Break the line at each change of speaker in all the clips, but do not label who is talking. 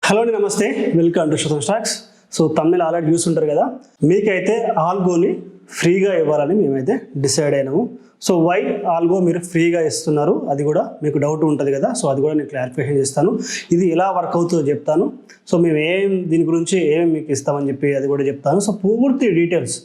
Hello అండి, నమస్తే. Welcome to శుతం స్టాక్స్. సో తమిళ ఆల్రెడీ చూస్తుంటారు కదా, మీకైతే ఆల్గోని ఫ్రీగా ఇవ్వాలని మేమైతే డిసైడ్ అయినాము. సో వై ఆల్గో మీరు ఫ్రీగా ఇస్తున్నారు, అది కూడా మీకు డౌట్ ఉంటుంది కదా. సో అది కూడా నేను క్లారిఫికేషన్ చేస్తాను. ఇది ఎలా వర్క్ అవుతుందో చెప్తాను. సో మేము దీని గురించి మీకు ఇస్తామని చెప్పి అది కూడా చెప్తాను. సో పూర్తి డీటెయిల్స్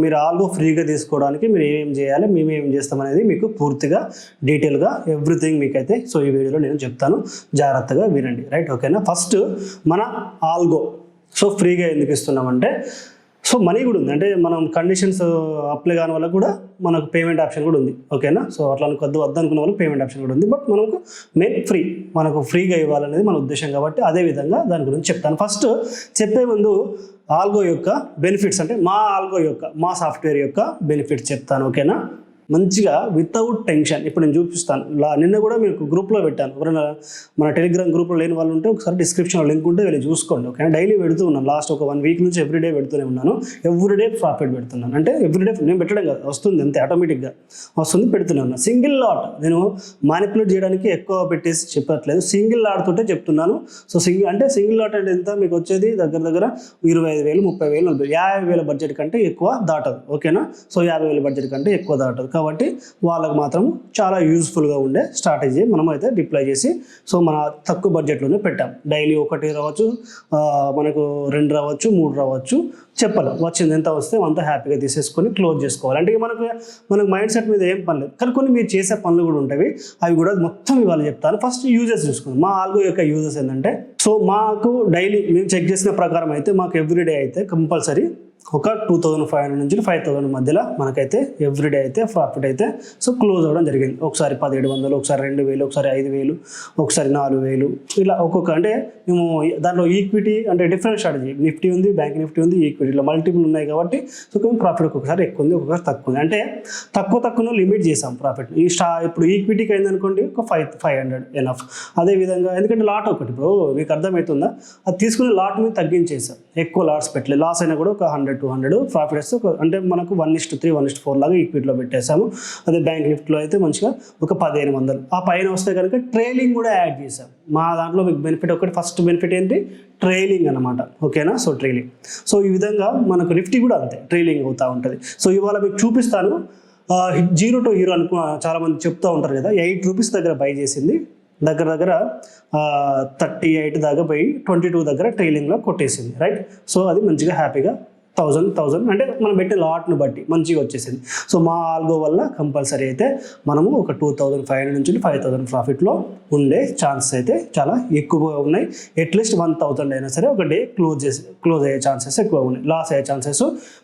మీరు ఆల్గో ఫ్రీగా తీసుకోవడానికి మీరు ఏం చేయాలి, మేము ఏం చేస్తామనేది మీకు పూర్తిగా డీటెయిల్గా ఎవ్రీథింగ్ మీకైతే సో ఈ వీడియోలో నేను చెప్తాను. జాగ్రత్తగా వినండి, రైట్? ఓకేనా. ఫస్ట్ మన ఆల్గో సో ఫ్రీగా ఎందుకు ఇస్తున్నామంటే, సో మనీ కూడా ఉంది, అంటే మనం కండిషన్స్ అప్లై కాని వాళ్ళకి కూడా మనకు పేమెంట్ ఆప్షన్ కూడా ఉంది. ఓకేనా. సో అట్లా వద్దనుకున్న వాళ్ళకి పేమెంట్ ఆప్షన్ కూడా ఉంది. బట్ మనకు మెయిన్ మనకు ఫ్రీగా ఇవ్వాలనేది మన ఉద్దేశం కాబట్టి అదే విధంగా దాని గురించి చెప్తాను. ఫస్ట్ చెప్పే ముందు ఆల్గో యొక్క బెనిఫిట్స్, అంటే మా సాఫ్ట్వేర్ యొక్క బెనిఫిట్స్ చెప్తాను. ఓకేనా. మంచిగా వితౌట్ టెన్షన్ ఇప్పుడు నేను చూపిస్తాను. నిన్న కూడా మీకు గ్రూప్లో పెట్టాను. ఎవరైనా మన టెలిగ్రామ్ గ్రూప్లో లేని వాళ్ళు ఉంటే ఒకసారి డిస్క్రిప్షన్లో లింక్ ఉంటే వెళ్ళి చూసుకోండి. ఓకేనా. డైలీ పెడుతూ ఉన్నాను, లాస్ట్ ఒక 1 వీక్ నుంచి ఎవ్రీడే పెడుతూనే ఉన్నాను. ఎవ్రీడే ప్రాఫిట్ పెడుతున్నాను. అంటే ఎవ్రీడే నేను పెట్టడం కదా, వస్తుంది అంతే, ఆటోమేటిక్గా వస్తుంది, పెడుతూనే ఉన్నాను. సింగిల్ లాట్ నేను మానిపులేట్ చేయడానికి ఎక్కువ పెట్టేసి చెప్పట్లేదు, సింగిల్ లాట్ తోటే చెప్తున్నాను. సో సింగిల్ లాట్ అంటే ఎంత మీకు వచ్చేది, దగ్గర 25,000, 30,000, 40,000, 50,000 బడ్జెట్ కంటే ఎక్కువ దాటదు. ఓకేనా. సో 50,000 బడ్జెట్ కంటే ఎక్కువ దాటదు కాబట్టి వాళ్ళకు మాత్రం చాలా యూజ్ఫుల్గా ఉండే స్ట్రాటజీ మనం అయితే డిప్లాయ్ చేసి సో మన తక్కువ బడ్జెట్లోనే పెట్టాం. డైలీ 1 రావచ్చు, మనకు 2 రావచ్చు, 3 రావచ్చు, చెప్పలేం. వచ్చింది ఎంత వస్తే అంత హ్యాపీగా తీసేసుకొని క్లోజ్ చేసుకోవాలి. అంటే మనకు మైండ్ సెట్ మీద ఏం పని లేదు, కానీ కొన్ని మీరు చేసే పనులు కూడా ఉంటాయి. అవి కూడా మొత్తం ఇవాళ చెప్తాను. ఫస్ట్ యూజెస్ చూసుకుందాం. మా ఆల్గో యొక్క యూజెస్ ఏంటంటే, సో మాకు డైలీ మేము చెక్ చేసిన ప్రకారం అయితే మాకు ఎవ్రీడే అయితే కంపల్సరీ ఒక 2,500 నుంచి 5,000 మధ్యలో మనకైతే ఎవ్రీడే అయితే ప్రాఫిట్ అయితే సో క్లోజ్ అవ్వడం జరిగింది. ఒకసారి 1,700, ఒకసారి 2,000, ఒకసారి 5,000, ఒకసారి 4,000, ఇలా ఒక్కొక్క. అంటే మేము దాంట్లో ఈక్విటీ అంటే డిఫరెంట్ స్ట్రాటజీ, నిఫ్టీ ఉంది, బ్యాంక్ నిఫ్టీ ఉంది, ఈక్విటీలో మల్టిపుల్ ఉన్నాయి కాబట్టి సో ప్రాఫిట్ ఒక్కొక్కసారి ఎక్కువ ఉంది, ఒక్కొక్కసారి తక్కువ ఉంది. అంటే తక్కువ లిమిట్ చేసాం ప్రాఫిట్. ఇప్పుడు ఈక్విటీకి అయిందనుకోండి ఒక 500 ఎనఫ్. అదేవిధంగా ఎందుకంటే లాట్ ఒకటి, ఇప్పుడు మీకు అర్థమవుతుందా, అది తీసుకునే లాట్ మీద తగ్గించేసాం, ఎక్కువ లాట్స్ పెట్టలేదు. లాస్ అయినా కూడా ఒక 100-200 ప్రాఫిట్ వస్తే అంటే మనకు 1:3, 1:4 లాగా ఈక్విటీలో పెట్టేసాము. అదే బ్యాంక్ నిఫ్టీలో అయితే మంచిగా ఒక 1,500. ఆ పైన వస్తే కనుక ట్రైలింగ్ కూడా యాడ్ చేసాం. మా దాంట్లో మీకు బెనిఫిట్ ఒకటి, ఫస్ట్ బెనిఫిట్ ఏంటి, ట్రైలింగ్ అనమాట. ఓకేనా. సో ట్రైలింగ్, సో ఈ విధంగా మనకు నిఫ్టీ కూడా అంతే ట్రైలింగ్ అవుతూ ఉంటుంది. సో ఇవాళ మీకు చూపిస్తాను. 0 to hero అనుకో చాలామంది చెప్తూ ఉంటారు కదా, 8 రూపీస్ దగ్గర బై చేసింది, దగ్గర 38 దాకా పోయి 22 దగ్గర ట్రైలింగ్లో కొట్టేసింది, రైట్. సో అది మంచిగా హ్యాపీగా 1,000 అంటే మనం పెట్టే లాట్ను బట్టి మంచిగా వచ్చేసింది. సో మా ఆల్గో వల్ల కంపల్సరీ అయితే మనము ఒక 2,500 నుంచి 5,000 ప్రాఫిట్లో ఉండే ఛాన్సెస్ అయితే చాలా ఎక్కువగా ఉన్నాయి. అట్లీస్ట్ 1,000 అయినా సరే ఒక డే క్లోజ్ అయ్యే ఛాన్సెస్ ఎక్కువ ఉన్నాయి. లాస్ అయ్యే ఛాన్సెస్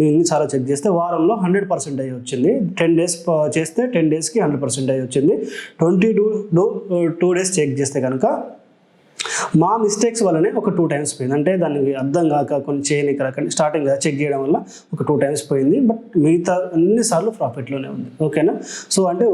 మేము చాలా చెక్ చేస్తే వారంలో 100% అయ్యి వచ్చింది. 10 days చేస్తే 10 daysకి 100% అయ్యి వచ్చింది. 22 days చెక్ చేస్తే కనుక మా మిస్టేక్స్ వల్లనే ఒక 2 times పోయింది. అంటే దానికి అర్థం కాక కొన్ని చేయనికి రాకండి, స్టార్టింగ్ చెక్ చేయడం వల్ల ఒక 2 times పోయింది. బట్ మిగతా అన్నిసార్లు ప్రాఫిట్లోనే ఉంది. ఓకేనా. సో అంటే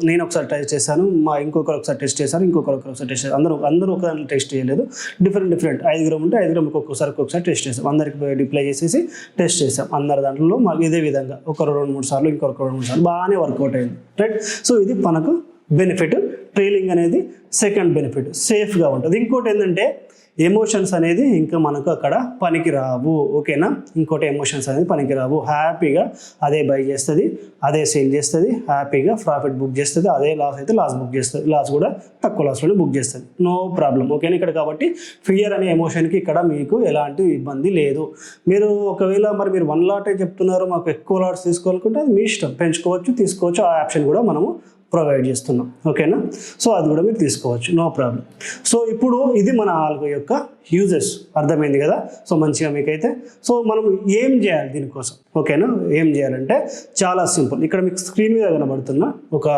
నేను ఒకసారి టెస్ట్ చేశాను, ఇంకొకరు ఒకసారి టెస్ట్ చేశారు, ఒకసారి టెస్ట్ చేశారు, అందరూ ఒక దాంట్లో టెస్ట్ చేయలేదు. డిఫరెంట్ 5 గ్రామ్ ఉంటే 5 గ్రామ్ ఒక్కొక్కసారి టెస్ట్ చేసాం. అందరికి డిప్లై చేసేసి టెస్ట్ చేసాం. అందరి దాంట్లో మాకు ఇదే విధంగా ఒక 2-3 సార్లు, ఇంకొక 2-3 సార్లు బాగానే వర్కౌట్ అయింది, రైట్. సో ఇది మనకు బెనిఫిట్. ట్రైలింగ్ అనేది సెకండ్ బెనిఫిట్, సేఫ్గా ఉంటుంది. ఇంకోటి ఏంటంటే ఎమోషన్స్ అనేది ఇంకా మనకు అక్కడ పనికి రావు. ఓకేనా. ఇంకోటి ఎమోషన్స్ అనేది పనికి రావు. హ్యాపీగా అదే బై చేస్తుంది, అదే సేల్ చేస్తుంది, హ్యాపీగా ప్రాఫిట్ బుక్ చేస్తుంది. అదే లాస్ అయితే లాస్ బుక్ చేస్తుంది, లాస్ కూడా తక్కువ లాస్లోనే బుక్ చేస్తుంది, నో ప్రాబ్లం. ఓకేనా. ఇక్కడ కాబట్టి ఫియర్ అనే ఎమోషన్కి ఇక్కడ మీకు ఎలాంటి ఇబ్బంది లేదు. మీరు ఒకవేళ మీరు 1 లాటే చెప్తున్నారు, మాకు ఎక్కువ లాట్స్ తీసుకోవాలనుకుంటే అది మీ ఇష్టం, పెంచుకోవచ్చు, తీసుకోవచ్చు. ఆ ఆప్షన్ కూడా మనము ప్రొవైడ్ చేస్తున్నాం. ఓకేనా. సో అది కూడా మీరు తీసుకోవచ్చు, నో ప్రాబ్లం. సో ఇప్పుడు ఇది మన ఆల్గో యొక్క యూజెస్, అర్థమైంది కదా. సో మంచిగా మీకైతే సో మనం ఏం చేయాలి దీనికోసం. ఓకేనా. ఏం చేయాలంటే చాలా సింపుల్. ఇక్కడ మీకు స్క్రీన్ మీద కనబడుతున్న ఒక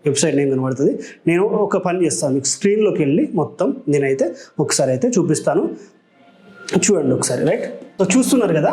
వెబ్సైట్ నేమ్ కనబడుతుంది. నేను ఒక పని చేస్తాను, మీకు స్క్రీన్లోకి వెళ్ళి మొత్తం నేనైతే ఒకసారి అయితే చూపిస్తాను, చూడండి ఒకసారి, రైట్. సో చూస్తున్నారు కదా.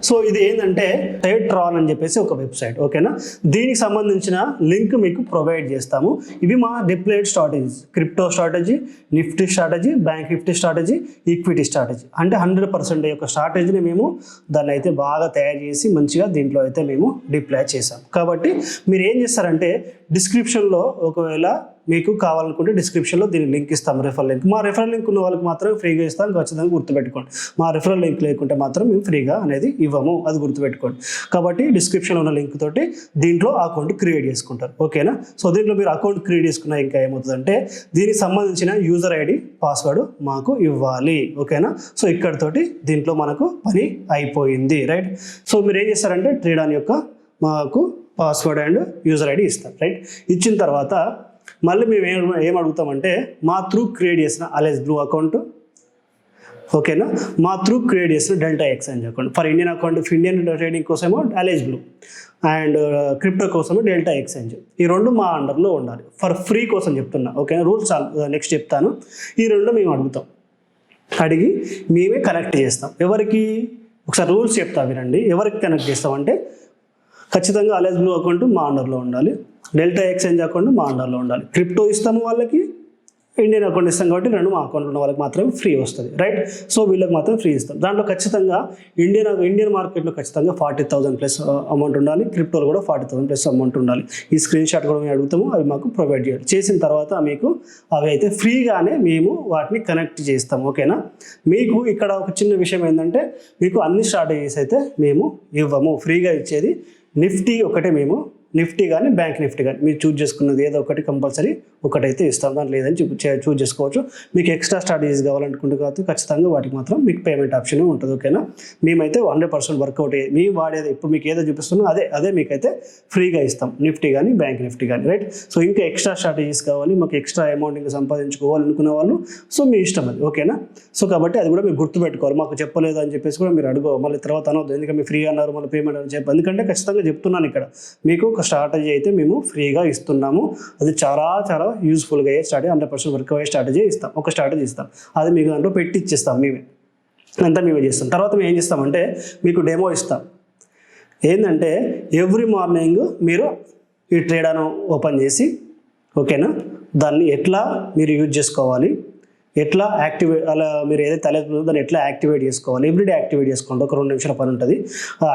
సో ఇది ఏంటంటే ట్రేడ్ట్రాన్ అని చెప్పేసి ఒక వెబ్సైట్. ఓకేనా. దీనికి సంబంధించిన లింక్ మీకు ప్రొవైడ్ చేస్తాము. ఇవి మా deployed strategies, crypto strategy, Nifty strategy, bank Nifty strategy, equity strategy. అంటే 100% యొక్క స్ట్రాటజీని మేము దాన్ని అయితే బాగా తయారు చేసి మంచిగా దీంట్లో అయితే మేము డిప్లాయ్ చేసాం. కాబట్టి మీరు ఏం చేస్తారంటే డిస్క్రిప్షన్లో ఒకవేళ మీకు కావాలనుకుంటే డిస్క్రిప్షన్లో దీని లింక్ ఇస్తాం, రెఫరల్ లింక్. మా రెఫరల్ లింక్ ఉన్న వాళ్ళకి మాత్రం ఫ్రీగా ఇస్తాం, ఖచ్చితంగా గుర్తుపెట్టుకోండి. మా రెఫరల్ లింక్ లేకుంటే మాత్రం మేము ఫ్రీగా అనేది ఇవ్వము, అది గుర్తుపెట్టుకోండి. కాబట్టి డిస్క్రిప్షన్లో ఉన్న లింక్ తోటి దీంట్లో అకౌంట్ క్రియేట్ చేసుకుంటారు, ఓకేనా. సో దీంట్లో మీరు అకౌంట్ క్రియేట్ చేసుకున్న ఇంకా ఏమవుతుందంటే దీనికి సంబంధించిన యూజర్ ఐడి పాస్వర్డ్ మాకు ఇవ్వాలి, ఓకేనా. సో ఇక్కడతోటి దీంట్లో మనకు పని అయిపోయింది, రైట్. సో మీరు ఏం చేస్తారంటే ట్రేడాన్ యొక్క మాకు పాస్వర్డ్ అండ్ యూజర్ ఐడి ఇస్తారు, రైట్. ఇచ్చిన తర్వాత మళ్ళీ మేము ఏం అడుగుతామంటే మా త్రూ క్రియేట్ చేసిన అలైస్ బ్లూ అకౌంట్, ఓకేనా, మా త్రూ క్రియేట్ చేసిన delta exchange account. For Indian account, Indian trading కోసమో అలైస్ బ్లూ అండ్ క్రిప్టో కోసమో డెల్టా ఎక్స్చేంజ్. ఈ రెండు మా అండర్లో ఉండాలి. ఫర్ ఫ్రీ కోసం చెప్తున్నా, ఓకేనా. రూల్స్ నెక్స్ట్ చెప్తాను. ఈ రెండు మేము అడుగుతాం, అడిగి మేమే కనెక్ట్ చేస్తాం. ఎవరికి ఒకసారి రూల్స్ చెప్తా వినండి. ఎవరికి కనెక్ట్ చేస్తామంటే ఖచ్చితంగా అలైస్ బ్లూ అకౌంట్ మా అండర్లో ఉండాలి, డెల్టా ఎక్స్చేంజ్ అకౌంట్ మా అండర్లో ఉండాలి. క్రిప్టో ఇస్తాము వాళ్ళకి, ఇండియన్ అకౌంట్ ఇస్తాం కాబట్టి రెండు మా అకౌంట్ ఉన్న వాళ్ళకి మాత్రమే ఫ్రీ వస్తుంది, రైట్. సో వీళ్ళకి మాత్రం ఫ్రీ ఇస్తాం. దాంట్లో ఖచ్చితంగా ఇండియన్ మార్కెట్లో ఖచ్చితంగా 40,000 ప్లస్ అమౌంట్ ఉండాలి, క్రిప్టోలో కూడా 40,000 ప్లస్ అమౌంట్ ఉండాలి. ఈ స్క్రీన్ షాట్ కూడా మేము అడుగుతాము, అవి మాకు ప్రొవైడ్ చేయాలి. చేసిన తర్వాత మీకు అవి అయితే ఫ్రీగానే మేము వాటిని కనెక్ట్ చేస్తాం, ఓకేనా. మీకు ఇక్కడ ఒక చిన్న విషయం ఏంటంటే మీకు అన్ని స్ట్రాటజీస్ అయితే మేము ఇవ్వము, ఫ్రీగా ఇచ్చేది నిఫ్టీ ఒకటే. మేము నిఫ్టీ కానీ బ్యాంక్ నిఫ్టీ కానీ మీరు చూజ్ చేసుకున్నది ఏదో ఒకటి కంపల్సరీ ఒకటైతే ఇస్తాం, దాంట్లో లేదని చూజ్ చేసుకోవచ్చు. మీకు ఎక్స్ట్రా స్ట్రాటజీస్ కావాలనుకుంటే కాదు, ఖచ్చితంగా వాటికి మాత్రం మీకు పేమెంట్ ఆప్షన్ ఉంటుంది, ఓకేనా. మేమైతే 100% వర్కౌట్ అయ్యేది మేము వాడేది ఇప్పుడు మీకు ఏదో చూపిస్తున్నాం అదే మీకైతే ఫ్రీగా ఇస్తాం, నిఫ్టీ కానీ బ్యాంక్ నిఫ్టీ కానీ, రైట్. సో ఇంకా ఎక్స్ట్రా స్ట్రాటజీస్ కావాలి, మాకు ఎక్స్ట్రా అమౌంట్ ఇంకా సంపాదించుకోవాలనుకునే వాళ్ళు సో మీ ఇష్టం అది, ఓకేనా. సో కాబట్టి అది కూడా మీరు గుర్తుపెట్టుకోవాలి. మాకు చెప్పలేదు అని చెప్పేసి కూడా మీరు అడుగు మళ్ళీ తర్వాత అనవద్దు, ఎందుకంటే మీరు ఫ్రీ అన్నారు మళ్ళీ పేమెంట్ అని చెప్పి. ఎందుకంటే ఖచ్చితంగా చెప్తున్నాను ఇక్కడ మీకు ఒక స్ట్రాటజీ అయితే మేము ఫ్రీగా ఇస్తున్నాము. అది చాలా చాలా యూస్ఫుల్గా అయ్యే స్ట్రాటజీ, 100% వర్క్ అయ్యే స్ట్రాటజీ ఇస్తాం. ఒక స్ట్రాటజీ ఇస్తాం, అది మీకు దాంట్లో పెట్టి ఇచ్చేస్తాం, మేమే అంతా మేమే చేస్తాం. తర్వాత మేము ఏం చేస్తామంటే మీకు డెమో ఇస్తాం. ఏంటంటే ఎవ్రీ మార్నింగ్ మీరు ఈ ట్రేడాను ఓపెన్ చేసి, ఓకేనా, దాన్ని ఎట్లా మీరు యూజ్ చేసుకోవాలి, ఎట్లా యాక్టివేట్ అలా మీరు ఏదైతే తలెత్తుందో దాన్ని ఎట్లా యాక్టివేట్ చేసుకోవాలి, ఎవ్రీడే యాక్టివేట్ చేసుకోండి. ఒక 2 నిమిషాల పని ఉంటుంది,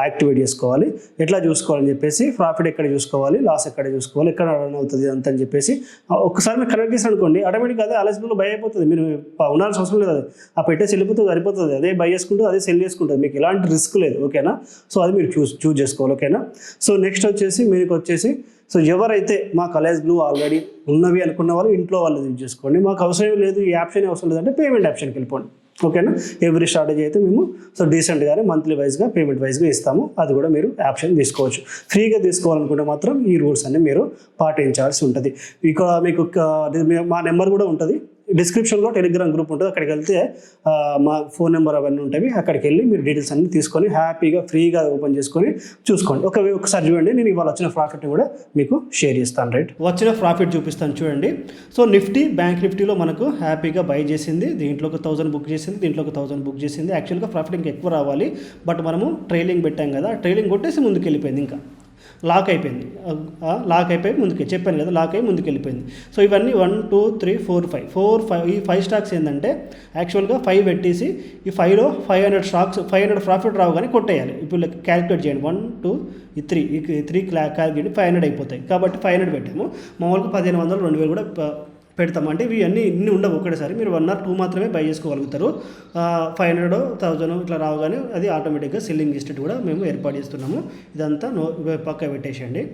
యాక్టివేట్ చేసుకోవాలి. ఎట్లా చూసుకోవాలని చెప్పేసి ప్రాఫిట్ ఎక్కడ చూసుకోవాలి, లాస్ ఎక్కడ చూసుకోవాలి, ఎక్కడ రన్ అవుతుంది అంత అని చెప్పేసి ఒకసారి మీరు కనెక్ట్ చేసి అనుకోండి, ఆటోమేటిక్గా అదే అలసిబుల్లో బై అయిపోతుంది. మీరు ఉండాల్సిన అవసరం లేదు, అది ఆ పెట్టేసి వెళ్ళిపోతుంది, సరిపోతుంది. అదే బై చేసుకుంటూ అదే సెల్ చేసుకుంటుంది, మీకు ఎలాంటి రిస్క్ లేదు, ఓకేనా. సో అది మీరు చూజ్ చేసుకోవాలి, ఓకేనా. సో నెక్స్ట్ వచ్చేసి మీకు వచ్చేసి సో ఎవరైతే మా అలైస్ బ్లూ ఆల్రెడీ ఉన్నవి అనుకున్న వాళ్ళు ఇంట్లో వాళ్ళు యూజ్ చేసుకోండి. మాకు అవసరం లేదు, ఈ ఆప్షన్ అవసరం లేదంటే పేమెంట్ ఆప్షన్కి వెళ్ళిపోండి, ఓకేనా. ఎవ్రీ స్ట్రాటజీ అయితే మేము సో డీసెంట్గానే మంత్లీ వైజ్గా పేమెంట్ వైజ్గా ఇస్తాము, అది కూడా మీరు ఆప్షన్ తీసుకోవచ్చు. ఫ్రీగా తీసుకోవాలనుకుంటే మాత్రం ఈ రూల్స్ అన్ని మీరు పాటించాల్సి ఉంటుంది. ఇక్కడ మీకు మా నెంబర్ కూడా ఉంటుంది డిస్క్రిప్షన్లో, టెలిగ్రామ్ గ్రూప్ ఉంటుంది, అక్కడికి వెళ్తే మా ఫోన్ నెంబర్ అవన్నీ ఉంటాయి. అక్కడికి వెళ్ళి మీరు డీటెయిల్స్ అన్ని తీసుకొని హ్యాపీగా ఫ్రీగా ఓపెన్ చేసుకొని చూసుకోండి. ఒకసారి చూడండి, నేను ఇవాళ వచ్చిన ప్రాఫిట్ని కూడా మీకు షేర్ చేస్తాను, రైట్. వచ్చిన ప్రాఫిట్ చూపిస్తాను చూడండి. సో నిఫ్టీ బ్యాంక్ నిఫ్టీలో మనకు హ్యాపీగా బై చేసింది, దీంట్లో ఒక 1000 బుక్ చేసింది, దీంట్లో ఒక 1000 బుక్ చేసింది. యాక్చువల్గా ప్రాఫిట్ ఇంకా ఎక్కువ రావాలి, బట్ మనము ట్రైలింగ్ పెట్టాం కదా, ట్రైలింగ్ కొట్టేసి ముందుకు వెళ్ళిపోయింది, ఇంకా లాక్ అయిపోయింది, ముందుకు చెప్పాను కదా, లాక్ అయ్యి ముందుకు వెళ్ళిపోయింది. సో ఇవన్నీ 1 2 3 4 5 ఈ 5 స్టాక్స్ ఏంటంటే యాక్చువల్గా 5 పెట్టేసి ఈ 5లో 500 స్టాక్స్ 500 ప్రాఫిట్ రావు కానీ కొట్టేయాలి. ఇప్పుడు క్యాలిక్యులేట్ చేయండి, 1 2 3 క్యాలిక్యులేట్ 500 అయిపోతాయి. కాబట్టి 500 పెట్టాము. మామూలుగా 1500 2000 కూడా పెడతాం. అంటే ఇవి ఇన్ని ఉండవు ఒకటేసారి, మీరు 1 or 2 మాత్రమే బై చేసుకోగలుగుతారు. 500 1000 ఇట్లా రావుగానే అది ఆటోమేటిక్గా సెల్లింగ్ లిస్ట్ కూడా మేము ఏర్పాటు చేస్తున్నాము. ఇదంతా పక్క పెట్టేసేయండి,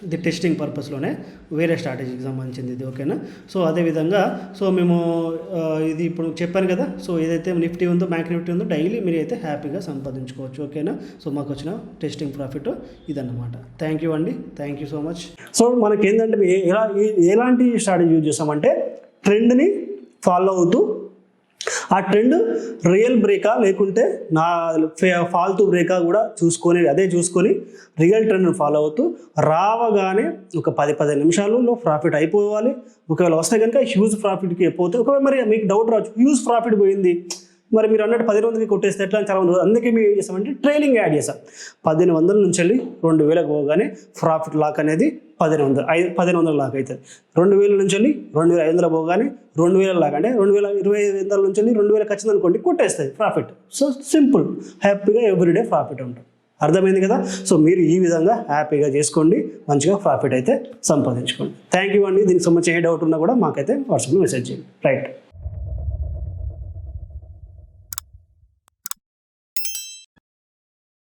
ఇది టెస్టింగ్ పర్పస్లోనే వేరే స్ట్రాటజీకి సంబంధించింది ఇది, ఓకేనా. సో అదేవిధంగా సో మేము ఇది ఇప్పుడు చెప్పాను కదా, సో ఏదైతే నిఫ్టీ ఉందో బ్యాంక్ నిఫ్టీ ఉందో డైలీ మీరు అయితే హ్యాపీగా సంపాదించుకోవచ్చు, ఓకేనా. సో మాకు వచ్చిన టెస్టింగ్ ప్రాఫిట్ ఇదన్నమాట. థ్యాంక్ యూ అండి, thank you so much. So మనకి ఏంటంటే ఎలాంటి స్ట్రాటజీ యూజ్ చేస్తామంటే ట్రెండ్ని ఫాలో అవుతూ ఆ ట్రెండ్ రియల్ బ్రేకా లేకుంటే నా ఫాల్తూ బ్రేకా కూడా చూసుకొని రియల్ ట్రెండ్ని ఫాలో అవుతూ రావగానే ఒక 10-15 నిమిషాలలో ప్రాఫిట్ అయిపోవాలి. ఒకవేళ వస్తే కనుక హ్యూజ్ ప్రాఫిట్కి పోతే, ఒకవేళ మరి మీకు డౌట్ రావచ్చు హ్యూజ్ ప్రాఫిట్ పోయింది మరి మీరు అన్నట్టు 1500కి కొట్టేస్తే ఎట్లా అని చాలా మంది. అందుకే మేము ఏం చేస్తామంటే ట్రైలింగ్ యాడ్ చేస్తాం. 1500 నుంచి వెళ్ళి 2000కి పోగానే ప్రాఫిట్ లాక్ అనేది 1500 లాక్ అవుతుంది. 2000 నుంచి వెళ్ళి 2500 పోగానే 2000 లాక్, అంటే 2025 నుంచి వెళ్ళి 2000 వచ్చింది అనుకోండి కొట్టేస్తుంది ప్రాఫిట్. సో సింపుల్, హ్యాపీగా ఎవ్రీడే ప్రాఫిట్ ఉంటుంది. అర్థమైంది కదా. సో మీరు ఈ విధంగా హ్యాపీగా చేసుకోండి, మంచిగా ప్రాఫిట్ అయితే సంపాదించుకోండి. థ్యాంక్ యూ అండి. దీనికి సంబంధించి ఏ డౌట్ ఉన్నా కూడా మాకైతే వాట్సాప్లో మెసేజ్ చేయండి. రైట్.